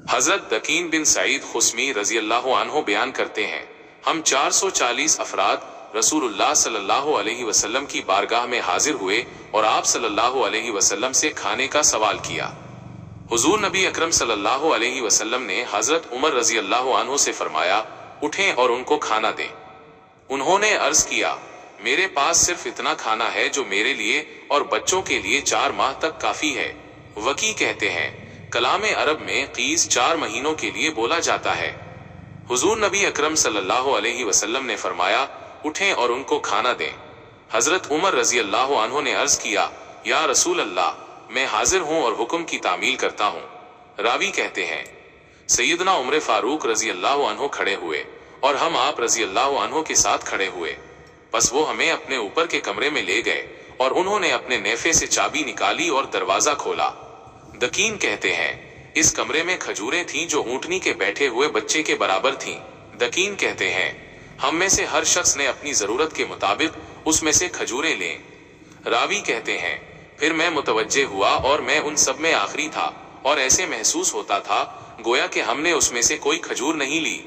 حضرت دکین بن سعید خسمی رضی اللہ عنہ بیان کرتے ہیں، ہم 440 افراد رسول اللہ صلی اللہ علیہ وسلم کی بارگاہ میں حاضر ہوئے اور آپ صلی اللہ علیہ وسلم سے کھانے کا سوال کیا۔ حضور نبی اکرم صلی اللہ علیہ وسلم نے حضرت عمر رضی اللہ عنہ سے فرمایا، اٹھیں اور ان کو کھانا دیں۔ انہوں نے عرض کیا، میرے پاس صرف اتنا کھانا ہے جو میرے لیے اور بچوں کے لیے 4 ماہ تک کافی ہے۔ وکی کہتے ہیں، کلام عرب میں قیس 4 مہینوں کے لیے بولا جاتا ہے۔ حضور نبی اکرم صلی اللہ علیہ وسلم نے فرمایا، اٹھیں اور ان کو کھانا دیں۔ حضرت عمر رضی اللہ عنہ نے عرض کیا، یا رسول اللہ، میں حاضر ہوں اور حکم کی تعمیل کرتا ہوں۔ راوی کہتے ہیں، سیدنا عمر فاروق رضی اللہ عنہ کھڑے ہوئے اور ہم آپ رضی اللہ عنہ کے ساتھ کھڑے ہوئے، بس وہ ہمیں اپنے اوپر کے کمرے میں لے گئے اور انہوں نے اپنے نیفے سے چابی نکالی اور دروازہ کھولا۔ دکین کہتے ہیں، اس کمرے میں کھجوریں تھیں جو اونٹنی کے بیٹھے ہوئے بچے کے برابر تھیں۔ دکین کہتے ہیں، ہم میں سے ہر شخص نے اپنی ضرورت کے مطابق اس میں سے کھجوریں لیں۔ راوی کہتے ہیں، پھر میں متوجہ ہوا اور میں ان سب میں آخری تھا اور ایسے محسوس ہوتا تھا گویا کہ ہم نے اس میں سے کوئی کھجور نہیں لی۔